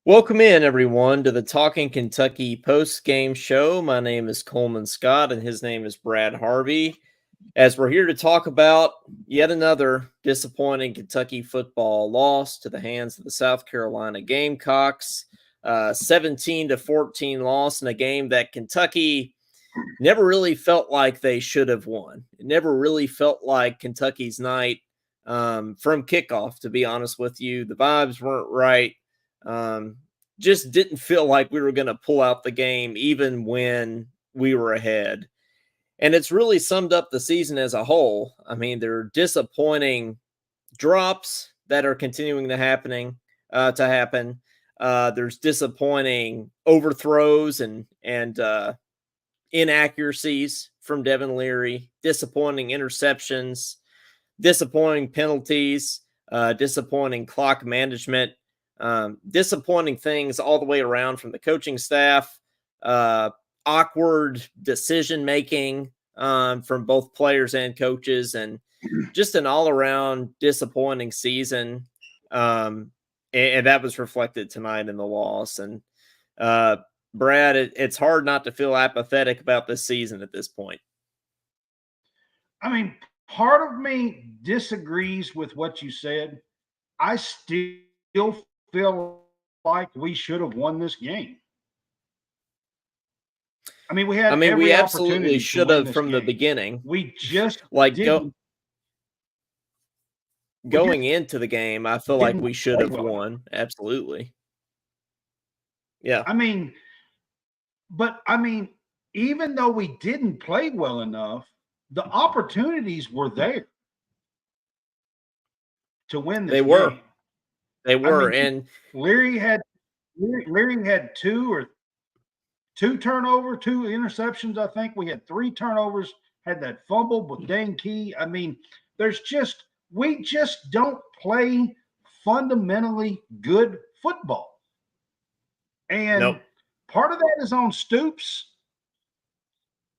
Welcome in, everyone, to the Talking Kentucky post-game show. My name is Coleman Scott, and his name is Brad Harvey. As we're here to talk about yet another disappointing Kentucky football loss to the hands of the South Carolina Gamecocks, 17-14 loss in a game that Kentucky never really felt like they should have won. It never really felt like Kentucky's night from kickoff, to be honest with you. The vibes weren't right. Um, just didn't feel like we were going to pull out the game even when we were ahead. And it's really summed up the season as a whole. I mean, there are disappointing drops that are continuing to happen. There's disappointing overthrows and inaccuracies from Devin Leary, disappointing interceptions, disappointing penalties, disappointing clock management, disappointing things all the way around from the coaching staff, awkward decision making from both players and coaches, and just an all around disappointing season. And that was reflected tonight in the loss. And Brad, it's hard not to feel apathetic about this season at this point. I mean, part of me disagrees with what you said. I still feel like we should have won this game. I mean, we had We every absolutely opportunity to should win have this from the game. beginning. We just Like didn't. We going just into the game, I feel like didn't we should play have well enough. won. Absolutely. Yeah. I mean, even though we didn't play well enough, the opportunities were there to win They this were. game. They I were. mean, And Leary had Leary had two turnover, two interceptions. I think we had three turnovers, had that fumble with Dane Key. I mean, we just don't play fundamentally good football. nope. And part of that is on Stoops.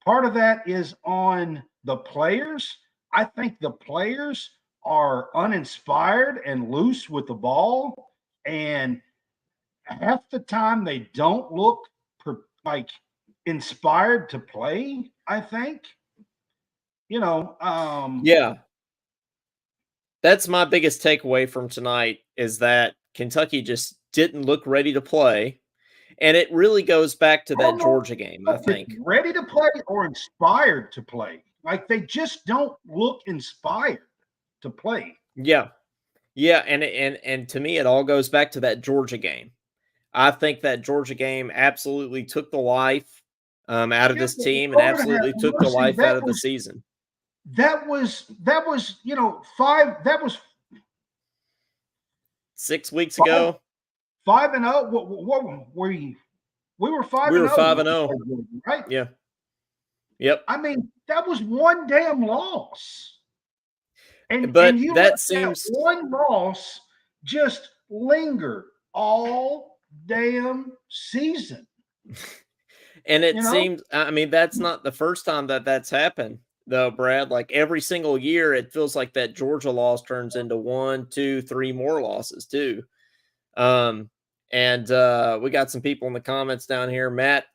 Part of that is on the players. I think the players are uninspired and loose with the ball. And half the time they don't look like inspired to play. I think, you know, Yeah. That's my biggest takeaway from tonight is that Kentucky just didn't look ready to play. And it really goes back to I don't that know Georgia game, I if it's think. ready to play or inspired to play. Like they just don't look inspired to play. Yeah. Yeah, and to me it all goes back to that Georgia game. I think that Georgia game absolutely took the life out of Yeah, this but team and Lord have absolutely took the mercy. life out of the season. Five. That was 6 weeks five ago, 5-0. What were we? We were five we and were zero 5 when and we 0. played Georgia, right? Yeah. Yep. I mean, that was one damn loss. And But you let that that seems one loss just linger all damn season. and it You know, seems that's not the first time that that's happened though, Brad. Like every single year it feels like that Georgia loss turns into one, two, three more losses too. Um, and we got some people in the comments down here. Matt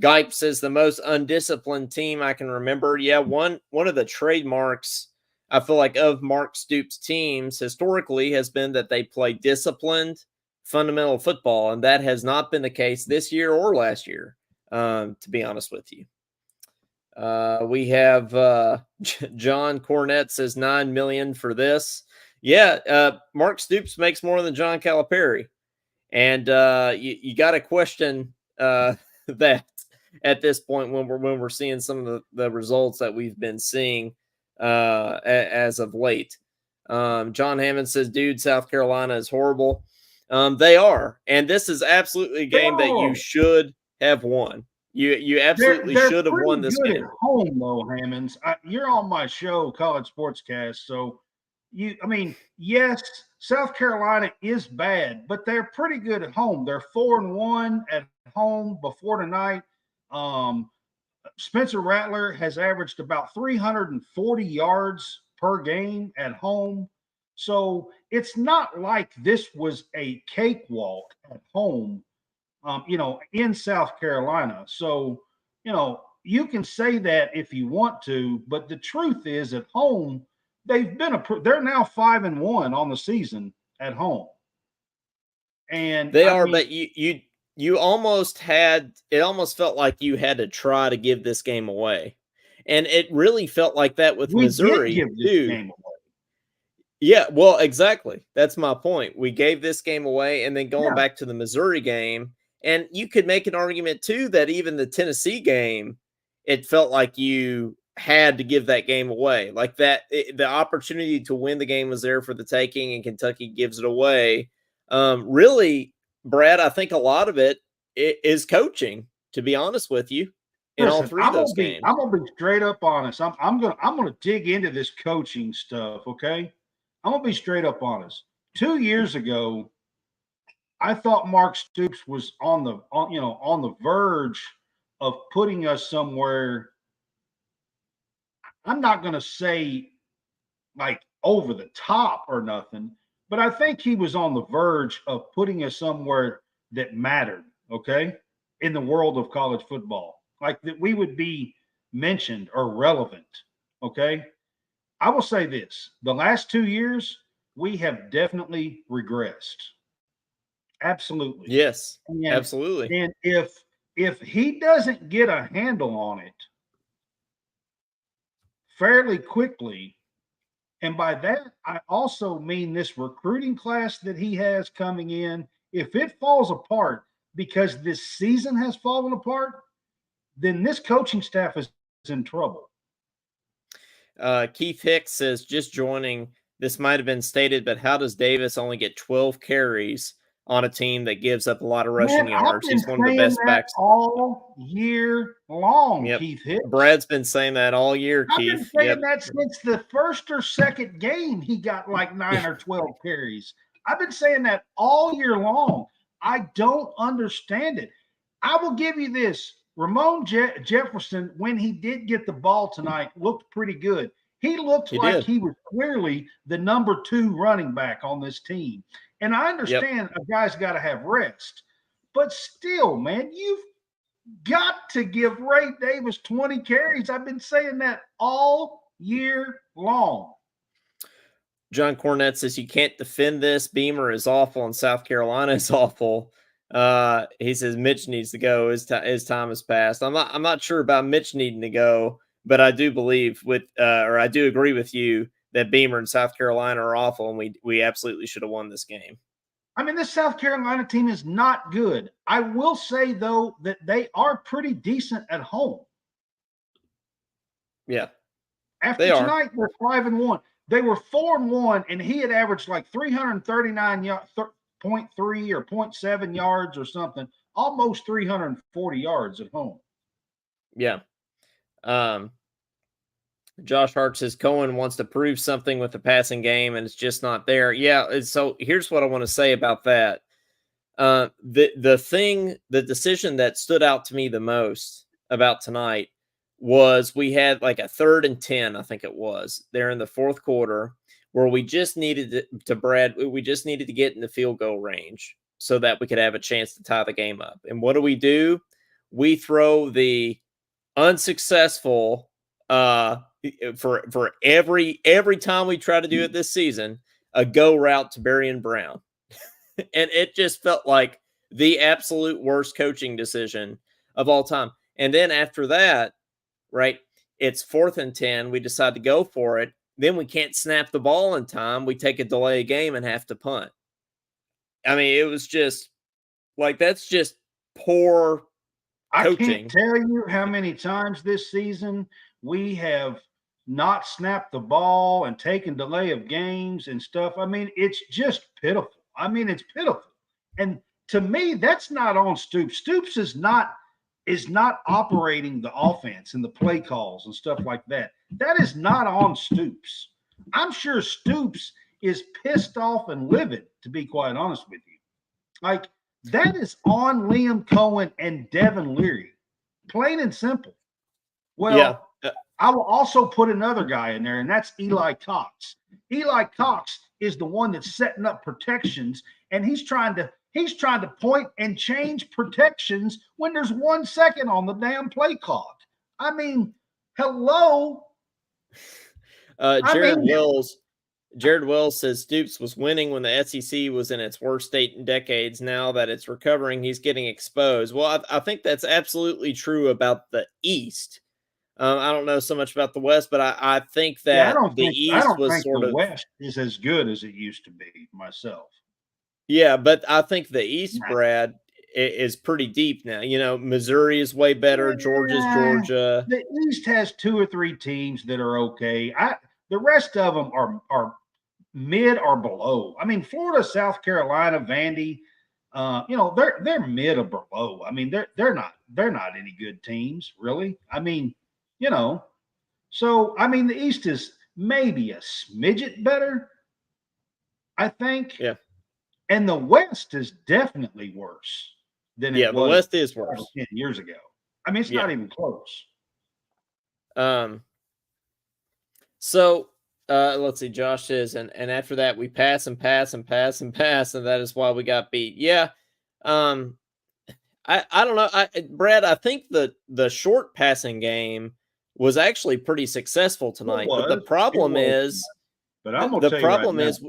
Gipe says the most undisciplined team I can remember. Yeah, one of the trademarks I feel like of Mark Stoops' teams historically has been that they play disciplined, fundamental football, and that has not been the case this year or last year. To be honest with you. We have John Cornett says 9 million for this. Yeah, Mark Stoops makes more than John Calipari. And you got to question that at this point when we're seeing some of the results that we've been seeing as of late. John Hammond says, "Dude, South Carolina is horrible." They are, and this is absolutely a they game that you are. should have won. You absolutely They're should have won pretty this good at game. home, though, Hammonds. You're on my show, College Sportscast, so yes, South Carolina is bad, but they're pretty good at home. They're 4-1 at home before tonight. Um, Spencer Rattler has averaged about 340 yards per game at home. So it's not like this was a cakewalk at home, in South Carolina. So, you can say that if you want to, but the truth is at home, they're now 5-1 on the season at home. And They I are, mean, but you almost had it almost felt like you had to try to give this game away. And it really felt like that with we did Missouri give this too. game away. Yeah, well, exactly. That's my point. We gave this game away, and then going Yeah, back to the Missouri game, and you could make an argument too that even the Tennessee game, it felt like you had to give that game away. Like the opportunity to win the game was there for the taking, and Kentucky gives it away. Really, Brad, I think a lot of it is coaching. To be honest with you, in all listen, three of those games. I'm gonna be straight up honest. I'm gonna dig into this coaching stuff. Okay, I'm gonna be straight up honest. 2 years ago, I thought Mark Stoops was on the verge of putting us somewhere. I'm not going to say like over the top or nothing, but I think he was on the verge of putting us somewhere that mattered, okay, in the world of college football. Like that we would be mentioned or relevant, okay? I will say this, the last 2 years, we have definitely regressed. Absolutely. Yes, And absolutely. and if he doesn't get a handle on it fairly quickly, and by that I also mean this recruiting class that he has coming in, if it falls apart because this season has fallen apart, then this coaching staff is in trouble. Keith Hicks says, just joining. This might have been stated, but how does Davis only get 12 carries on a team that gives up a lot of Man, rushing I've yards? been He's one of the saying best that backs. all year long, Yep. Keith Hicks. Brad's been saying that all year, I've been Keith. saying Yep. that since the first or second game. He got like 9 or 12 carries. I've been saying that all year long. I don't understand it. I will give you this. Jefferson, when he did get the ball tonight, looked pretty good. He looked He like did. he was clearly the number 2 running back on this team. And I Yep. understand a guy's got to have rest, but still, man, you've got to give Ray Davis 20 carries. I've been saying that all year long. John Cornette says you can't defend this. Beamer is awful and South Carolina is awful. He says Mitch needs to go. His time has passed. I'm not sure about Mitch needing to go, but I do believe or I do agree with you that Beamer and South Carolina are awful, and we absolutely should have won this game. I mean, this South Carolina team is not good. I will say though that they are pretty decent at home. Yeah, After they are. tonight, they're 5-1. They were 4-1, and he had averaged like 339.3 or 0.7 yards or something, almost 340 yards at home. Yeah. Josh Hart says Cohen wants to prove something with the passing game, and it's just not there. Yeah. So here's what I want to say about that. The decision that stood out to me the most about tonight was we had like a 3rd and 10, I think it was, there in the fourth quarter, where we just needed we just needed to get in the field goal range so that we could have a chance to tie the game up. And what do? We throw the unsuccessful for every time we try to do it this season, a go route to Berrien Brown. And it just felt like the absolute worst coaching decision of all time. And then after that, right, it's 4th and 10. We decide to go for it. Then we can't snap the ball in time. We take a delay game and have to punt. I mean, it was just like, that's just poor coaching. I can't tell you how many times this season we have not snapped the ball and taken delay of games and stuff. I mean, it's just pitiful. I mean, it's pitiful. And to me, that's not on Stoops. Stoops is not operating the offense and the play calls and stuff like that. That is not on Stoops. I'm sure Stoops is pissed off and livid, to be quite honest with you. Like, that is on Liam Cohen and Devin Leary, plain and simple. Well, Yeah. I will also put another guy in there, and that's Eli Cox. Eli Cox is the one that's setting up protections, and he's trying to point and change protections when there's 1 second on the damn play clock. I mean, hello. Jared Wills. Jared Wells says Stoops was winning when the SEC was in its worst state in decades. Now that it's recovering, he's getting exposed. Well, I think that's absolutely true about the East. I don't know so much about the West, but I think that the East was sort the of West is as good as it used to be myself. Yeah, but I think the East, Brad, is pretty deep now. You know, Missouri is way better. Georgia's Georgia. The East has 2 or 3 teams that are okay. The rest of them are mid or below. I mean, Florida, South Carolina, Vandy, they're mid or below. I mean, they're not any good teams, really. I mean, so I mean, the East is maybe a smidget better, I think. Yeah. And the West is definitely worse than it was. The West is worse. 10 years ago. I mean, it's not even close. So let's see. Josh says, and after that we pass and pass and pass and pass, and that is why we got beat. Yeah. I don't know. Brad, I think the short passing game was actually pretty successful tonight. But the problem is, the problem is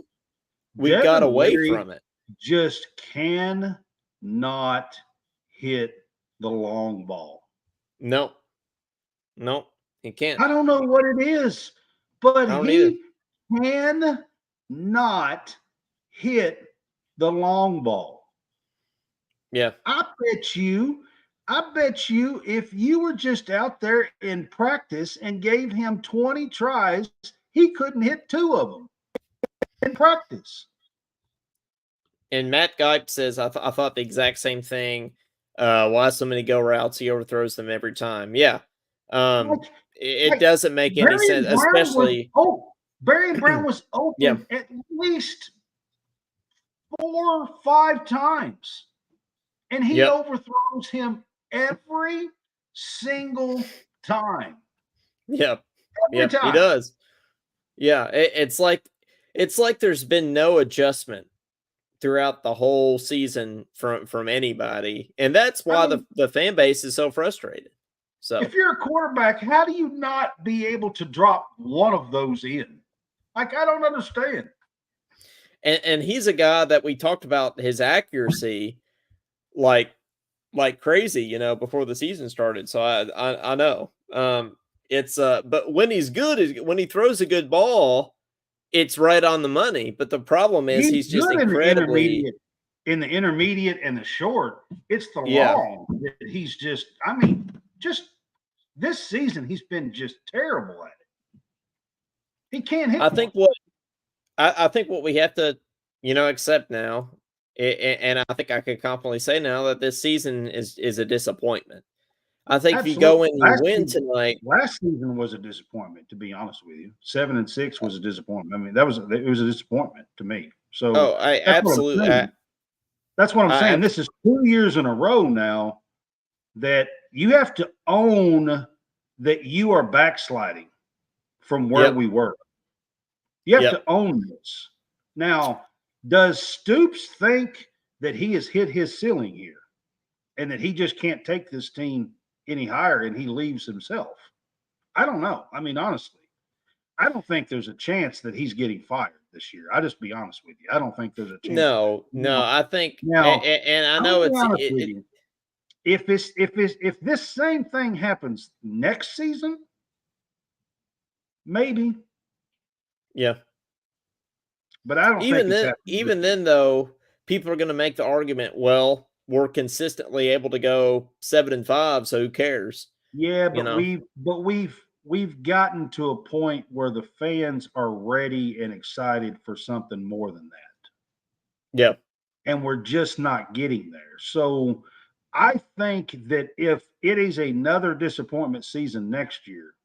we got away from it. Just cannot hit the long ball. No, he can't. I don't know what it is, but he cannot hit the long ball. Yeah. I bet you if you were just out there in practice and gave him 20 tries, he couldn't hit 2 of them in practice. And Matt Geip says, I thought the exact same thing. Why so many go routes? He overthrows them every time. Yeah. It doesn't make any sense, especially. Barry Brown was open at least 4 or 5 times. And he overthrows him every single time. Yep. Every time. He does. Yeah. It's like there's been no adjustment throughout the whole season from anybody. And that's why the fan base is so frustrated. So if you're a quarterback, how do you not be able to drop one of those in? Like, I don't understand. And he's a guy that we talked about his accuracy like crazy, before the season started. So I know. It's but when he's good, when he throws a good ball, it's right on the money. But the problem is he's just incredibly in the intermediate and the short. It's the long that he's just, I mean, just this season he's been just terrible at it. He can't hit. I think what we have to, accept now, and I think I can confidently say now that this season is a disappointment. I think if you go in and you win tonight. Last season was a disappointment, to be honest with you. 7-6 was a disappointment. I mean, it was a disappointment to me. So absolutely. That's what I'm saying. This is 2 years in a row now that you have to own that you are backsliding from where we were. You have to own this. Now, does Stoops think that he has hit his ceiling here and that he just can't take this team any higher and he leaves himself? I don't know. I mean, honestly, I don't think there's a chance that he's getting fired this year. I'll just be honest with you. I don't think there's a chance. No, I think now, and I know if this same thing happens next season, maybe. Yeah. But I don't even then though, people are going to make the argument, well, we're consistently able to go 7-5, so who cares? Yeah, but we've gotten to a point where the fans are ready and excited for something more than that. Yeah. And we're just not getting there. So I think that if it is another disappointment season next year,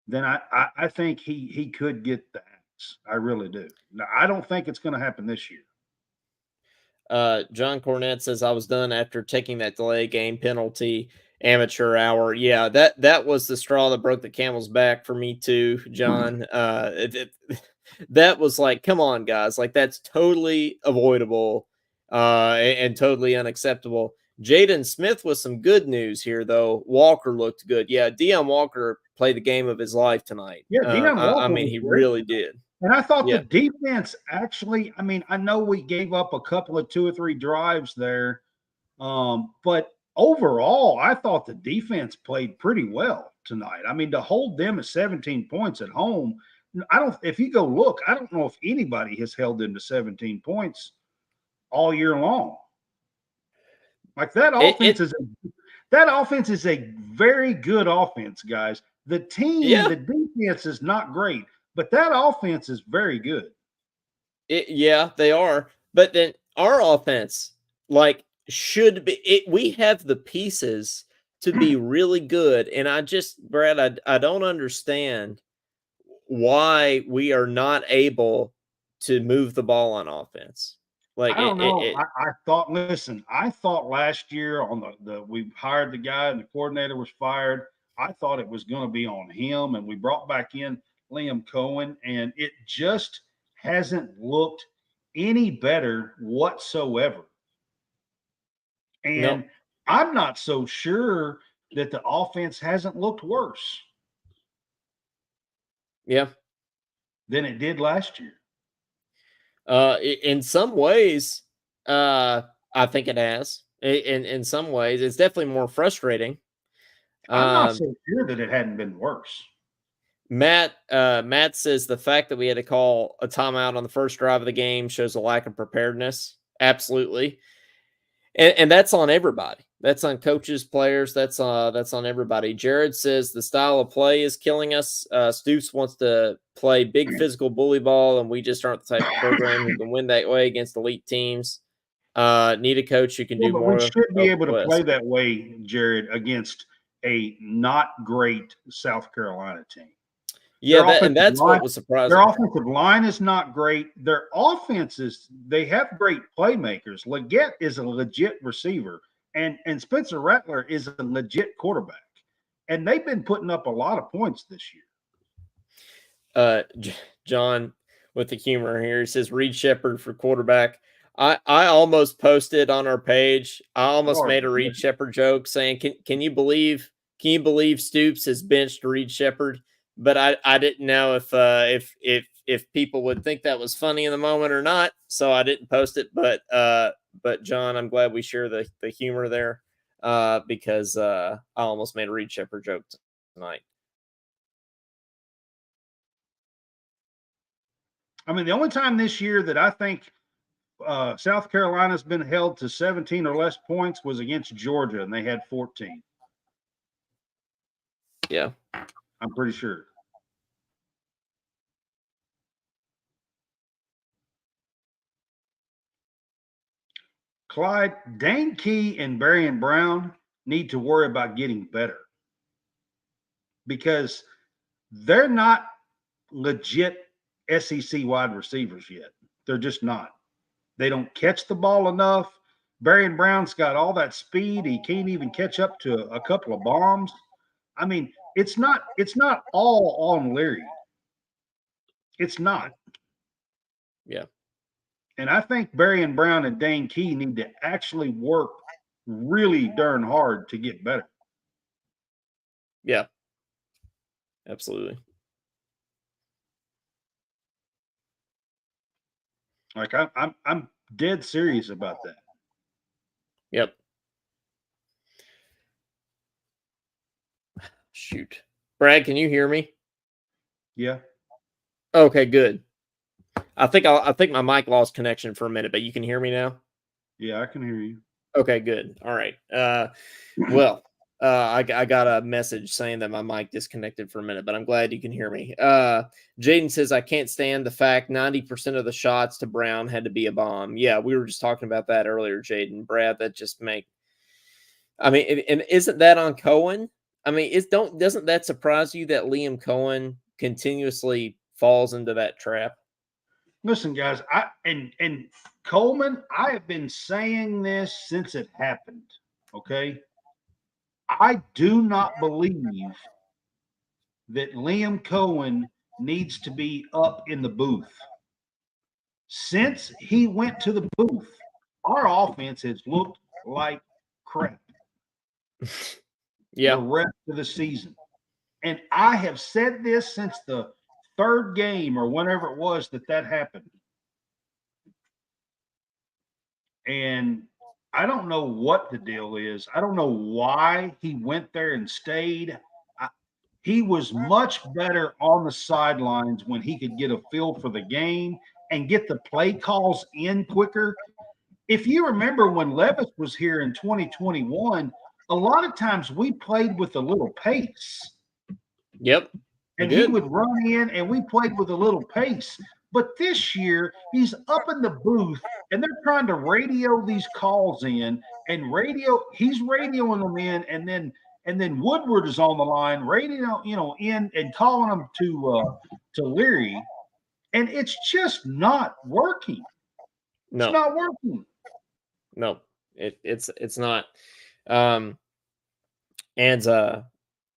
then I think he could get the axe. I really do. Now, I don't think it's going to happen this year. John Cornette says, I was done after taking that delay game penalty. amateur hour. Yeah, that was the straw that broke the camel's back for me too, John. That was like, come on, guys, like that's totally avoidable, and totally unacceptable. Jaden Smith with some good news here, though. Walker looked good. Yeah, Deion Walker played the game of his life tonight. Yeah, Deion I Walker mean, was he great. really did. And I thought the Yeah. defense actually, I mean, I know we gave up a couple of 2 or 3 drives there, but overall, I thought the defense played pretty well tonight. I mean, to hold them at 17 points at home, I don't, if you go look, I don't know if anybody has held them to 17 points all year long. Like It that offense is a very good offense, guys. The team, yeah. the defense is not great, but that offense is very good. Yeah, they are. But then our offense, like, should be we have the pieces to be really good. And I just, Brad, I don't understand why we are not able to move the ball on offense. Like I don't know. it I thought, listen, I thought last year on we hired the guy and the coordinator was fired. I thought it was going to be on him, and we brought back in Liam Cohen, and it just hasn't looked any better whatsoever. no, And I'm not so sure that the offense hasn't looked worse yeah. than it did last year. In some ways, I think it has. In some ways, it's definitely more frustrating. I'm not Um, so sure that it hadn't been worse. Matt says the fact that we had to call a timeout on the first drive of the game shows a lack of preparedness. Absolutely. And that's on everybody. That's on coaches, players. That's on everybody. Jared says the style of play is killing us. Stoops wants to play big physical bully ball, and we just aren't the type of program who can win that way against elite teams. Need a coach who can Well, do but we more should be of able to play less. that way, Jared, against a not great South Carolina team. Yeah, Their that and offensive that's line, what was their surprising. offensive line is not great. Their offenses, they have great playmakers. Leggett is a legit receiver, and Spencer Rattler is a legit quarterback. And they've been putting up a lot of points this year. John with the humor here. He says Reed Shepard for quarterback. I almost posted on our page. I almost Lord, made a Reed Shepard joke saying, can you believe Stoops has benched Reed Shepard? But I didn't know if people would think that was funny in the moment or not, so I didn't post it. But John, I'm glad we share the humor there, because I almost made a Reed Shepard joke tonight. I mean, the only time this year that I think South Carolina's been held to 17 or less points was against Georgia, and they had 14. Yeah. I'm pretty sure. Clyde, Dane Key and Barian Brown need to worry about getting better because they're not legit SEC wide receivers yet. They're just not. They don't catch the ball enough. Barian Brown's got all that speed. He can't even catch up to a couple of bombs. I mean, it's not all on Leary. It's not. Yeah. And I think Barian Brown and Dane Key need to actually work really darn hard to get better. Yeah. Absolutely. Like I'm dead serious about that. Yep. Shoot. Brad, can you hear me? Yeah. Okay, good. I think my mic lost connection for a minute, but you can hear me now? Yeah, I can hear you. Okay, good. All right. Well, I got a message saying that my mic disconnected for a minute, but I'm glad you can hear me. Jaden says I can't stand the fact 90% of the shots to Brown had to be a bomb. Yeah, we were just talking about that earlier, Jaden. Brad, that just make. I mean, and isn't that on Cohen? I mean, doesn't that surprise you that Liam Cohen continuously falls into that trap? Listen, guys, and Coleman, I have been saying this since it happened. Okay. I do not believe that Liam Cohen needs to be up in the booth. Since he went to the booth, our offense has looked like crap the rest of the season. And I have said this since the third game or whenever it was that happened. And I don't know what the deal is. I don't know why he went there and stayed. He was much better on the sidelines when he could get a feel for the game and get the play calls in quicker. If you remember when Levis was here in 2021, a lot of times we played with a little pace. Yep. And he would run in and we played with a little pace. But this year, he's up in the booth and they're trying to radio these calls in and he's radioing them in and then Woodward is on the line, radio, in and calling them to Leary. And it's just not working. No. It's not working. No, it's not. And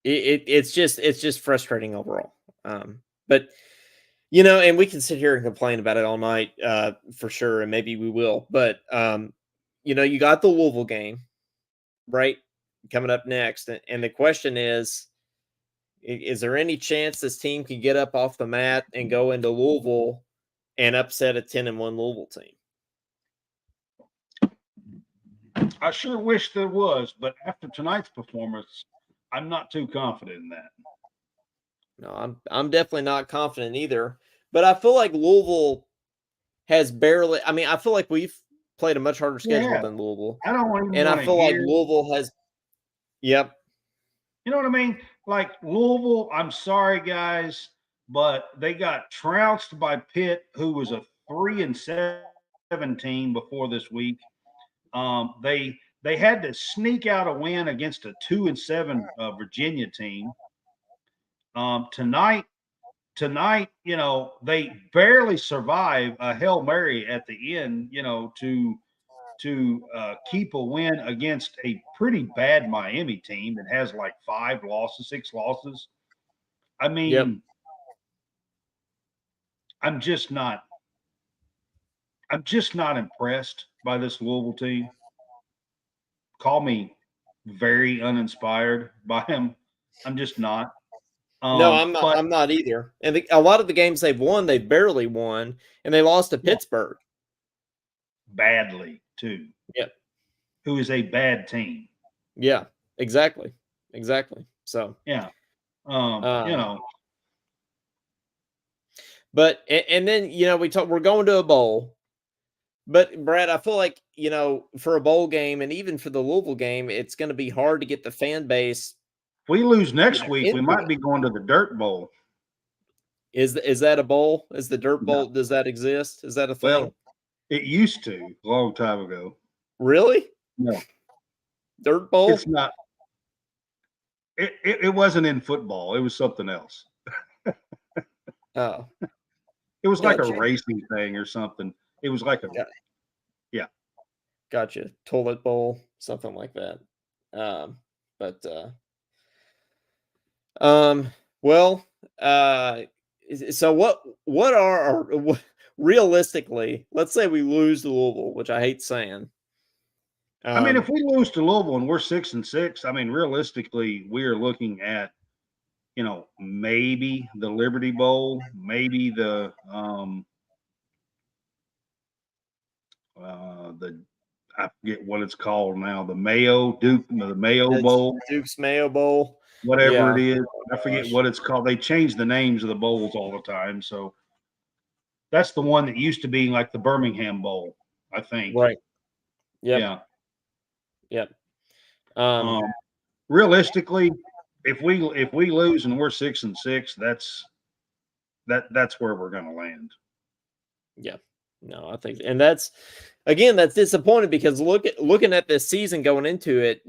it's just frustrating overall. But and we can sit here and complain about it all night, for sure, and maybe we will. But you got the Louisville game, right, coming up next, and the question is there any chance this team can get up off the mat and go into Louisville and upset a 10-1 Louisville team? I sure wish there was, but after tonight's performance, I'm not too confident in that. No, I'm definitely not confident either. But I feel like Louisville has barely. I mean, I feel like we've played a much harder schedule than Louisville. I don't even and I feel like Louisville has. Yep. You know what I mean? Like Louisville, I'm sorry guys, but they got trounced by Pitt, who was a 3-17 before this week. They had to sneak out a win against a 2-7 Virginia team. Tonight, they barely survive a Hail Mary at the end, to keep a win against a pretty bad Miami team that has like 6 losses. I mean, I'm just not impressed by this Louisville team. Call me very uninspired by him. I'm just not. No, I'm not. I'm not either. And a lot of the games they've won, they barely won, and they lost to Pittsburgh badly too. Yep. Who is a bad team? Yeah, exactly. So yeah, But and then we're going to a bowl. But Brad, I feel like for a bowl game and even for the Louisville game, it's going to be hard to get the fan base. If we lose next week, we might be going to the Dirt Bowl. Is that a bowl? Is the Dirt Bowl? Does that exist? Is that a thing? Well, it used to a long time ago. Really? No. Dirt Bowl? It's not. It wasn't in football. It was something else. Oh. It was like a racing thing or something. It was like yeah. Gotcha. Toilet bowl, something like that. So what are realistically, let's say we lose to Louisville, which I hate saying. I mean, if we lose to Louisville and we're 6-6, I mean, realistically, we are looking at, maybe the Liberty Bowl, maybe the I forget what it's called now, the Mayo Bowl, Duke's Mayo Bowl, whatever it is. I forget what it's called. They change the names of the bowls all the time. So that's the one that used to be like the Birmingham Bowl, I think. Right. Yep. Yeah. Yep. Realistically, if we lose and we're 6-6, that's where we're going to land. Yeah. No, I think, and that's disappointing because looking at this season going into it,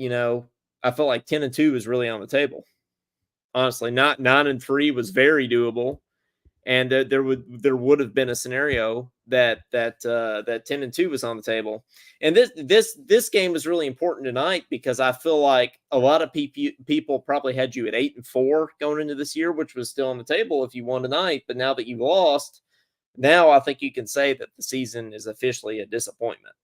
I felt like 10-2 was really on the table. Honestly, not 9-3 was very doable, and there would have been a scenario that 10-2 was on the table. And this game is really important tonight because I feel like a lot of people probably had you at 8-4 going into this year, which was still on the table if you won tonight. But now that you lost, now I think you can say that the season is officially a disappointment.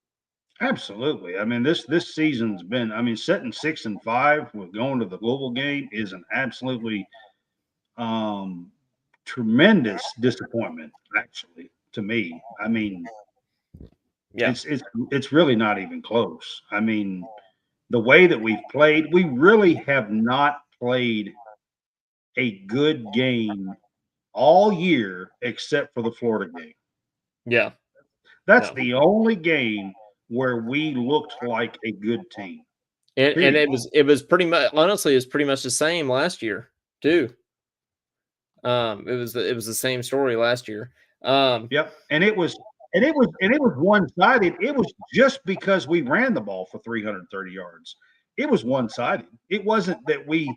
Absolutely. I mean, this season's been. I mean, setting 6-5 with going to the Louisville game is an absolutely um, tremendous disappointment. Actually, to me, I mean, Yeah, it's really not even close. I mean, the way that we've played, we really have not played a good game all year except for the Florida game. yeah, That's no, the only game where we looked like a good team. and Period. it was pretty much, honestly, it was pretty much the same last year too. It was the same story last year. Um, Yep. And it was one-sided. It was just because we ran the ball for 330 yards. It was one-sided. It wasn't that we,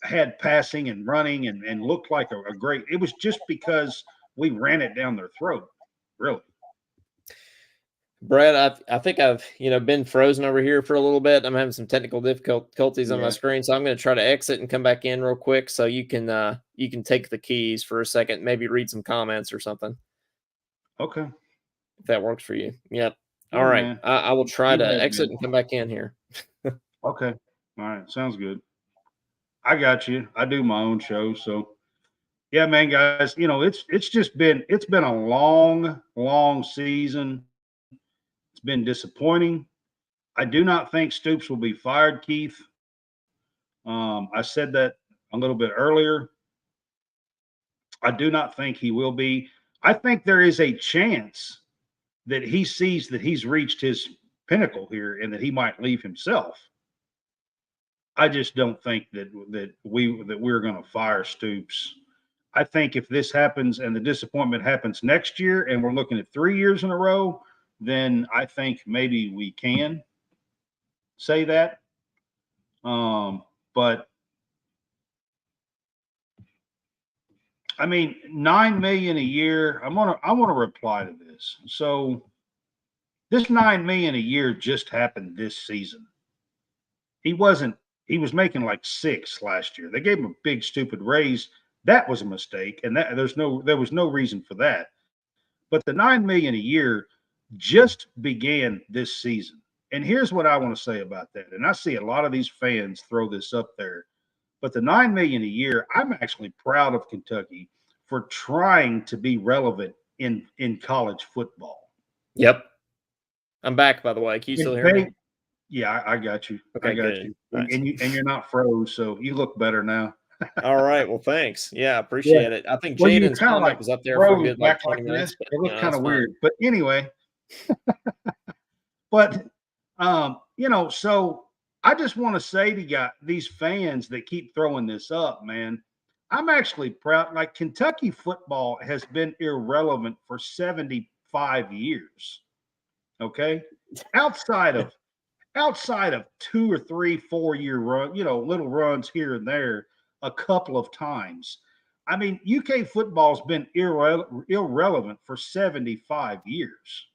had passing and running and looked like a great. It was just because we ran it down their throat. Really. Brad, I think I've been frozen over here for a little bit. I'm having some technical difficulties on my Yeah. screen, so I'm going to try to exit and come back in real quick so you can take the keys for a second, maybe read some comments or something Okay. if that works for you. Yep. All Yeah, right, man. I will try You to have exit been. and come back in here. Okay. All right. Sounds good. I got you. I do my own show, so yeah, man, guys. It's been a long, long season. It's been disappointing. I do not think Stoops will be fired, Keith. I said that a little bit earlier. I do not think he will be. I think there is a chance that he sees that he's reached his pinnacle here and that he might leave himself. I just don't think that we're going to fire Stoops. I think if this happens and the disappointment happens next year and we're looking at 3 years in a row, then I think maybe we can say that. But I mean, 9 million a year. I want to reply to this. So this 9 million a year just happened this season. He wasn't. He was making like 6 last year. They gave him a big stupid raise. That was a mistake, and there was no reason for that. But the 9 million a year just began this season. And here's what I want to say about that. And I see a lot of these fans throw this up there. But the 9 million a year, I'm actually proud of Kentucky for trying to be relevant in college football. Yep, I'm back. By the way, can you still And hear me? yeah, I got you. I Okay, got good. you. And, Nice. and you and you're not froze, so you look better now. All right. Well, thanks. Yeah, I Yeah. appreciate it. I think Well, you Jaden's kind of comment like was up there for a froze good like back like 20 this. minutes, but It looked kind that's of fine. weird. But anyway, but so I just want to say to these fans that keep throwing this up, man, I'm actually proud. Like Kentucky football has been irrelevant for 75 years. Okay. Outside of outside of 2 or 3 4 year run, little runs here and there a couple of times. I mean, UK football's been irrelevant for 75 years.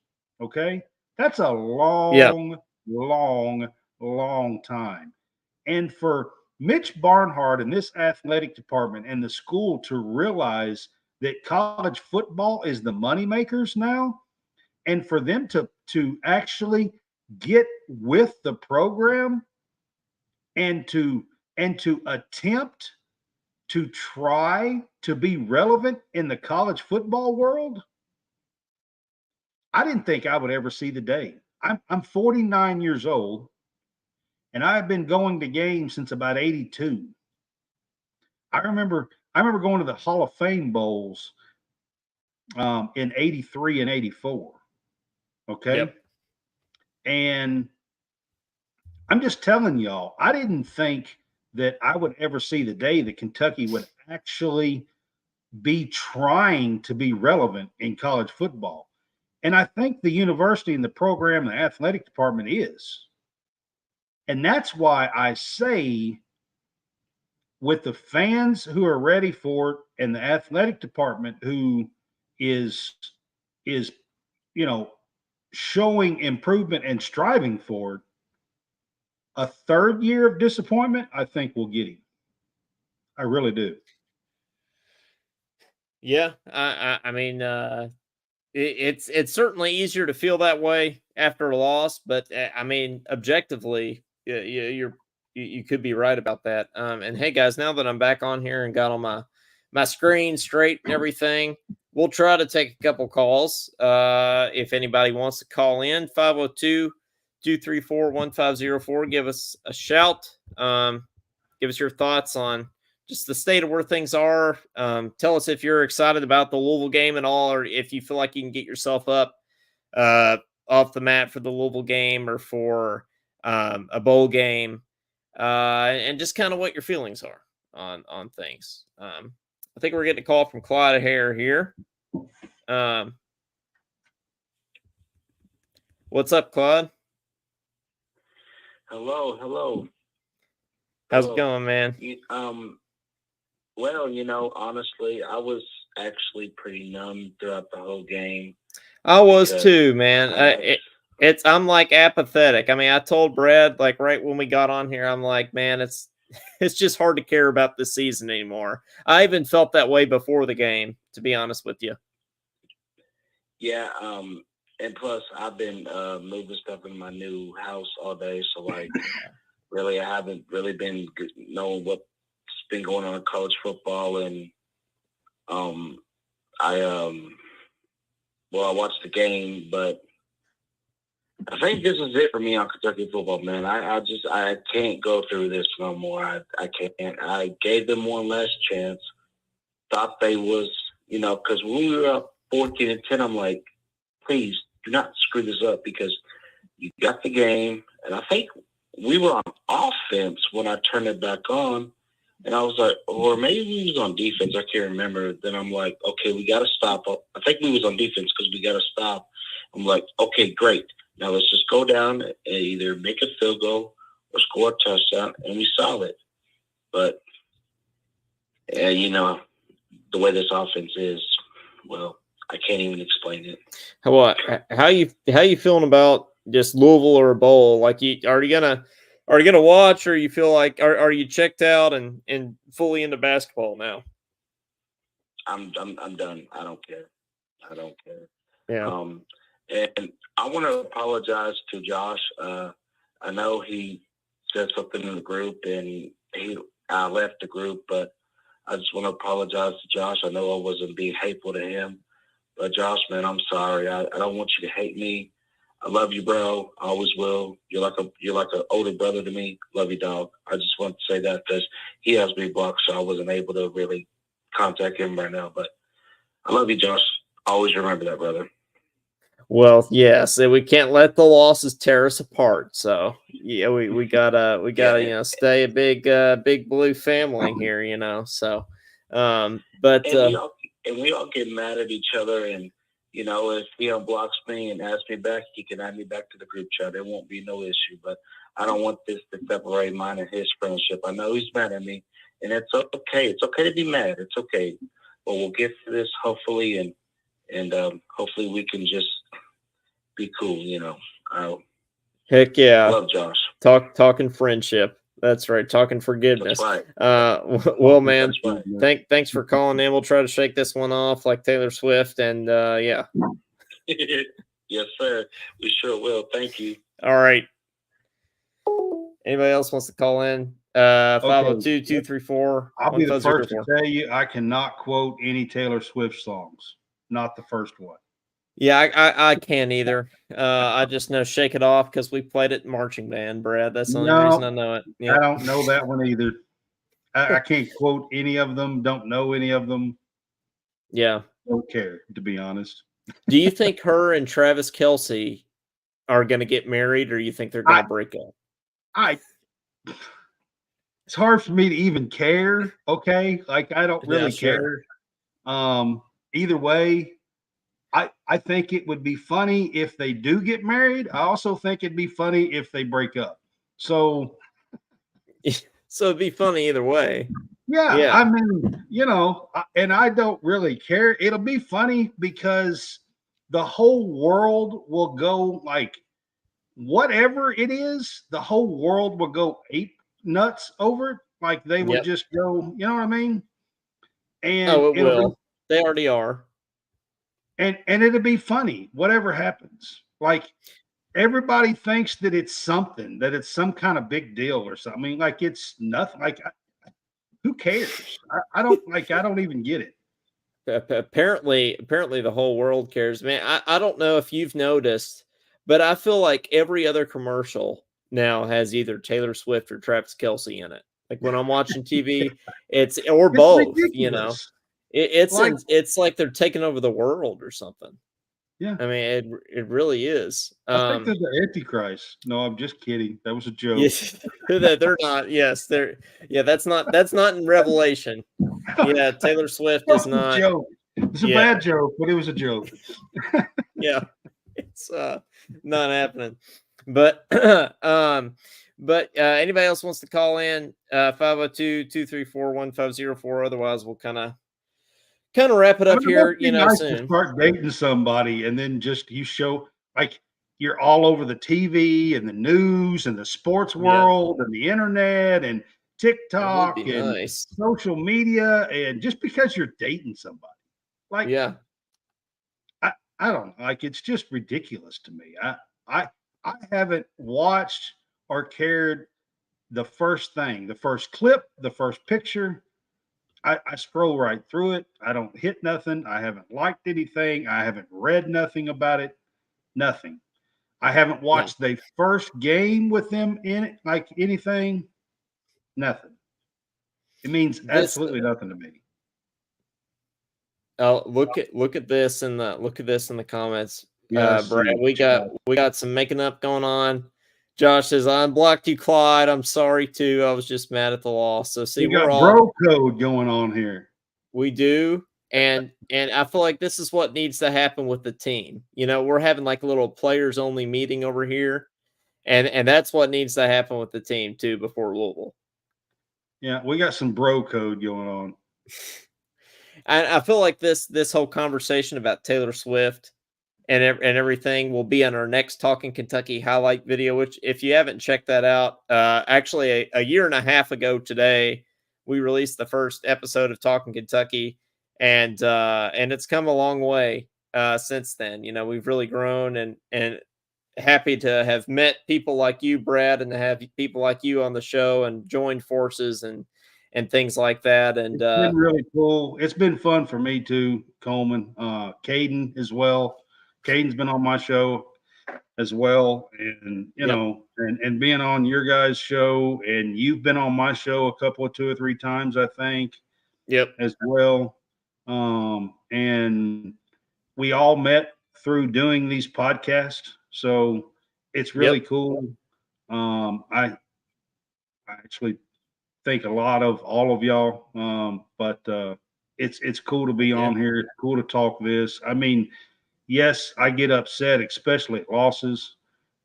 Okay. That's a Yeah. long, long, long time. And for Mitch Barnhart and this athletic department and the school to realize that college football is the moneymakers now, and for them to actually get with the program and to attempt to try to be relevant in the college football world, I didn't think I would ever see the day. I'm 49 years old and I've been going to games since about 82. I remember going to the Hall of Fame bowls in 83 and 84. Okay. Yep. And I'm just telling y'all, I didn't think that I would ever see the day that Kentucky would actually be trying to be relevant in college football. And I think the university and the program, the athletic department is. And that's why I say with the fans who are ready for it and the athletic department who is you know showing improvement and striving for it, a third year of disappointment, I think will get him. I really do. Yeah, I mean, it's certainly easier to feel that way after a loss, but I mean, objectively, you could be right about that. And hey, guys, now that I'm back on here and got all my screen straight and everything, we'll try to take a couple calls. If anybody wants to call in, 502-234-1504, give us a shout. Give us your thoughts on just the state of where things are. Tell us if you're excited about the Louisville game at all, or if you feel like you can get yourself up off the mat for the Louisville game or for a bowl game, and just kind of what your feelings are on things. I think we're getting a call from Clyde Hare here. What's up, Claude? Hello. How's it going, man? Well, honestly, I was actually pretty numb throughout the whole game. I was too, man. I'm like apathetic. I mean, I told Brad like right when we got on here, I'm like, man, it's just hard to care about this season anymore. I even felt that way before the game, to be honest with you. Yeah, and plus I've been moving stuff in my new house all day, so like really I haven't really been knowing what's been going on in college football, and I watched the game, but I think this is it for me on Kentucky football, man. I can't go through this no more. I can't. I gave them one last chance. Thought they was, because when we were up 14-10, I'm like, please do not screw this up because you got the game. And I think we were on offense when I turned it back on. And I was like, or maybe we was on defense. I can't remember. Then I'm like, okay, we got to stop. I think we was on defense because we got to stop. I'm like, okay, great. Now let's just go down and either make a field goal or score a touchdown, and we saw it. But, the way this offense is, well, I can't even explain it. How you feeling about just Louisville or a bowl? Like, are you gonna watch, or you feel like are you checked out and fully into basketball now? I'm done. I don't care. Yeah. And I want to apologize to Josh. I know he said something in the group, and I left the group, but I just want to apologize to Josh. I know I wasn't being hateful to him, but Josh, man, I'm sorry. I don't want you to hate me. I love you, bro. I always will. You're like an older brother to me. Love you, dog. I just want to say that because he has me blocked, so I wasn't able to really contact him right now. But I love you, Josh. Always remember that, brother. Well, yes, we can't let the losses tear us apart. So yeah, we gotta stay a big blue family here. So, but we all get mad at each other, and if he unblocks me and asks me back, he can add me back to the group chat. There won't be no issue. But I don't want this to separate mine and his friendship. I know he's mad at me, and it's okay. It's okay to be mad. It's okay. But we'll get through this hopefully, and hopefully we can just be cool. Heck yeah. Love Josh. Talking friendship. That's right. Talking forgiveness. That's right. Well, man, right. Thanks for calling in. We'll try to shake this one off like Taylor Swift. And yeah. Yes, sir. We sure will. Thank you. All right. Anybody else wants to call in? 502-234. I'll be the first to tell you I cannot quote any Taylor Swift songs. Not the first one. Yeah, I can't either. I just know "Shake It Off" because we played it in marching band, Brad. That's the only reason I know it. Yep. I don't know that one either. I can't quote any of them. Don't know any of them. Yeah, don't care, to be honest. Do you think her and Travis Kelce are going to get married, or you think they're going to break up? It's hard for me to even care. Okay, like I don't really care. Either way. I think it would be funny if they do get married. I also think it'd be funny if they break up. So So it'd be funny either way. Yeah, Yeah. I mean, and I don't really care. It'll be funny because the whole world will go like whatever it is, the whole world will go ape nuts over it. Like they would Yep. just go, you know what I mean? And Oh, it it'll be will. They already are. and it'll be funny, whatever happens. Like everybody thinks that it's something, that it's some kind of big deal or something. I mean, like it's nothing. Like who cares? I don't even get it. Apparently the whole world cares, man. I don't know if you've noticed, but I feel like every other commercial now has either Taylor Swift or Travis Kelce in it. Like when I'm watching TV, it's or It's both. ridiculous. Like, It's like they're taking over the world or something. yeah, I mean, it really is. I think they're the Antichrist. No, I'm just kidding. That was a joke. Yes, they're not. Yes, they're. Yeah, that's not in Revelation. Yeah, Taylor Swift is That was a not. joke. It's a Yeah, bad joke, but it was a joke. yeah, it's not happening. But anybody else wants to call in 502-234-1504. Otherwise, we'll kind of wrap it I up mean, it must here, be nice to soon. start dating somebody and then just you show like you're all over the TV and the news and the sports world and the internet and It would TikTok be and nice. social media, and just because you're dating somebody, like Yeah. I don't like, it's just ridiculous to me. I I haven't watched or cared the first thing, the first clip, the first picture. I scroll right through it. I don't hit nothing. I haven't liked anything. I haven't read nothing about it. Nothing. I haven't No. watched the first game with them in it, like anything. Nothing. It means This absolutely nothing to me. look at this in the comments. Yeah, I Brad, see. we got some making up going on. Josh says, I unblocked you, Clyde. I'm sorry too. I was just mad at the loss. So see, We we're got all bro code going on here. we do. And I feel like this is what needs to happen with the team. We're having like a little players only meeting over here. And that's what needs to happen with the team too before Louisville. Yeah, we got some bro code going on. I feel like this whole conversation about Taylor Swift and everything will be on our next Talking Kentucky highlight video, which if you haven't checked that out, actually a year and a half ago today, we released the first episode of Talking Kentucky, and it's come a long way since then. We've really grown, and happy to have met people like you, Brad, and to have people like you on the show and joined forces and things like that. And It's been really cool. It's been fun for me too, Coleman. Caden as well. Caden's been on my show as well, and and being on your guys' show, and you've been on my show a couple of 2 or 3 times, I think. Yep. As well. And we all met through doing these podcasts, so it's really cool. I actually think a lot of all of y'all, but it's cool to be on here. It's cool to talk this. I mean, yes, I get upset, especially at losses.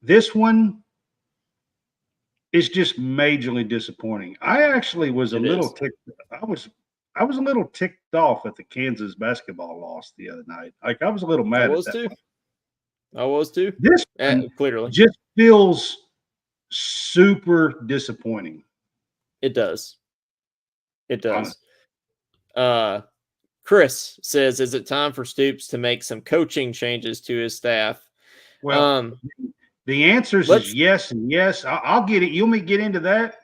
This one is just majorly disappointing. I actually was a little ticked. I was a little ticked off at the Kansas basketball loss the other night. Like I was a little mad at that. I was too. This clearly just feels super disappointing. It does. It does. Chris says, is it time for Stoops to make some coaching changes to his staff? Well, the answer is yes and yes. I'll get it. You want me to get into that?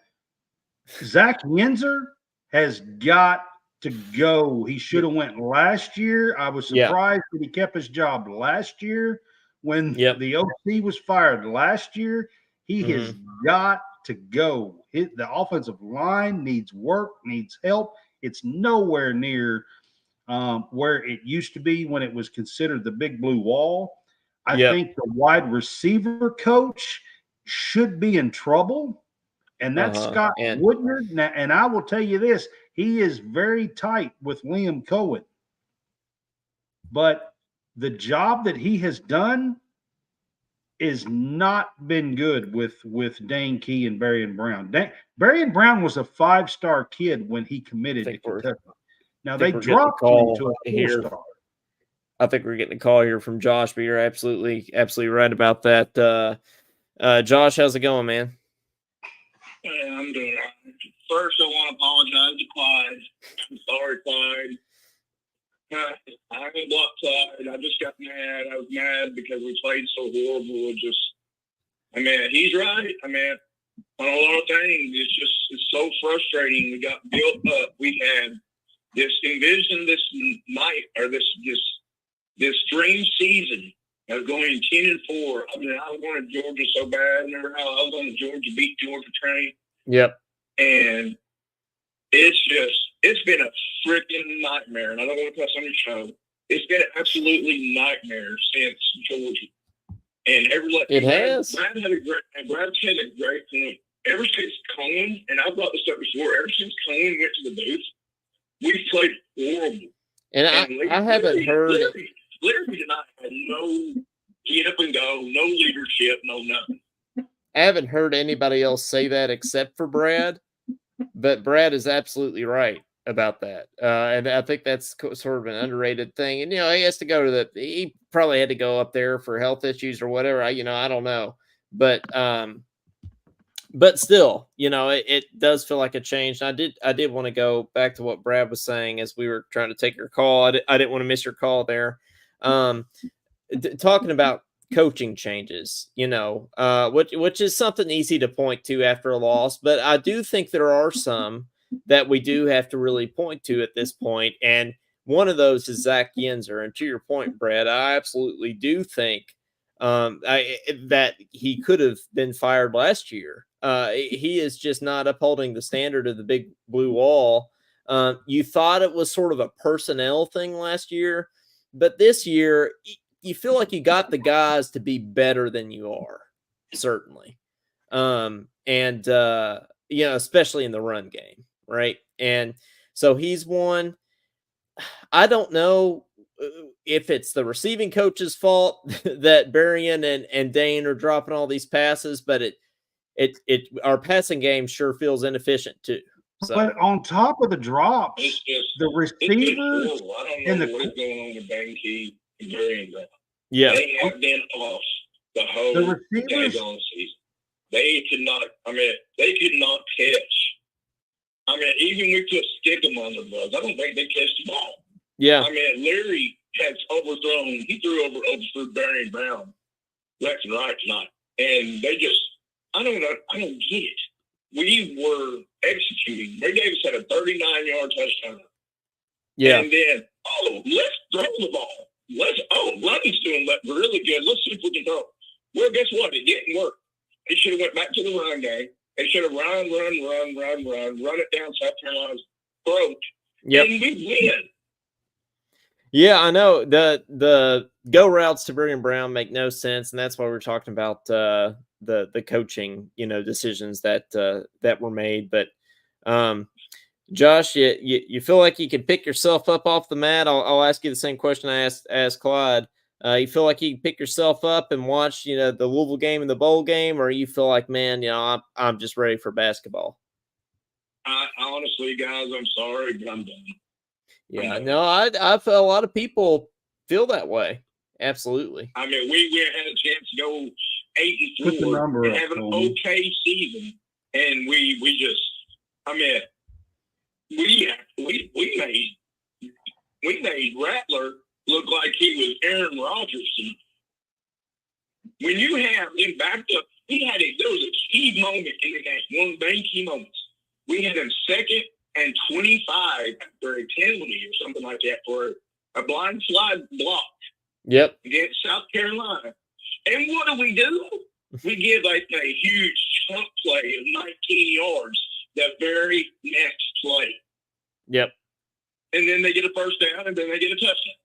Zach Yenzer has got to go. He should have went last year. I was surprised that he kept his job last year when the OC was fired last year. He has got to go. The offensive line needs work, needs help. It's nowhere near where it used to be when it was considered the big blue wall. I think the wide receiver coach should be in trouble, and that's Scott Woodward. Now, and I will tell you this, he is very tight with Liam Cohen. But the job that he has done is not been good with Dane Key and Berrien Brown. Berrien Brown was a 5-star kid when he committed to Kentucky. Now they dropped him to a 4-star. I think we're getting a call here from Josh, but you're absolutely right about that. Josh, how's it going, man? Hey, I'm doing all right. First, I want to apologize to Clyde. I'm sorry, Clyde. I ain't blocked Clyde. I just got mad. I was mad because we played so horrible. He's right. On a lot of things, it's so frustrating. We got built up. We had this this night, or this dream season of going 10-4. I wanted Georgia so bad. Remember how I was on the Georgia beat Georgia train? Yep. And it's been a freaking nightmare. And I don't want to cuss on your show. It's been an absolutely nightmare since Georgia. And it has. Brad had a great point. Ever since Cohen, and I've brought this up before, ever since Cohen went to the booth, we've played horrible. And I haven't heard. Larry and I had no get up and go, no leadership, no nothing. I haven't heard anybody else say that except for Brad, but Brad is absolutely right about that. And I think that's sort of an underrated thing. And, he has to go to he probably had to go up there for health issues or whatever. I don't know. But still, it does feel like a change. And I did want to go back to what Brad was saying as we were trying to take your call. I didn't want to miss your call there. Talking about coaching changes, which is something easy to point to after a loss, but I do think there are some that we do have to really point to at this point, and one of those is Zach Yenser. And to your point, Brad, I absolutely do think that he could have been fired last year. He is just not upholding the standard of the big blue wall. You thought it was sort of a personnel thing last year, but this year you feel like you got the guys to be better than you are, certainly. Especially in the run game, right? And so he's one. I don't know if it's the receiving coach's fault that Berrien and Dane are dropping all these passes, but our passing game sure feels inefficient too. So. But on top of the drops, the receivers and what is going on with Dane Key and Berrien. Yeah, they have been off the whole season. They could not. They could not catch. Even we put Stickum on the bus, I don't think they catch the ball. Yeah. Larry has overthrown. He threw over Berrien Brown left and right tonight, and they just. I don't get it. We were executing. Ray Davis had a 39-yard touchdown. Yeah. And then, let's throw the ball. Running's doing really good. Let's see if we can throw. Well, guess what? It didn't work. They should have went back to the run game. They should have run it down South Carolina's throat. Yep. And we win. Yeah, I know. The go routes to Berrien Brown make no sense, and that's why we're talking about the coaching, decisions that were made. But Josh, you feel like you can pick yourself up off the mat? I'll ask you the same question I asked Clyde. You feel like you can pick yourself up and watch, the Louisville game and the bowl game, or you feel like, man, I'm just ready for basketball? Honestly, guys, I'm sorry, but I'm done. Yeah, no, I feel a lot of people feel that way. Absolutely. We had a chance to go 8-4 and have an okay season, and we just, we made Rattler look like he was Aaron Rodgers. When you have him backed up, there was a key moment in the game, one of the main key moments. We had him 2nd and 25 after a penalty or something like that for a blind slide block. Yep. Against South Carolina. And what do? We give a huge chunk play of 19 yards the very next play. Yep. And then they get a first down, and then they get a touchdown.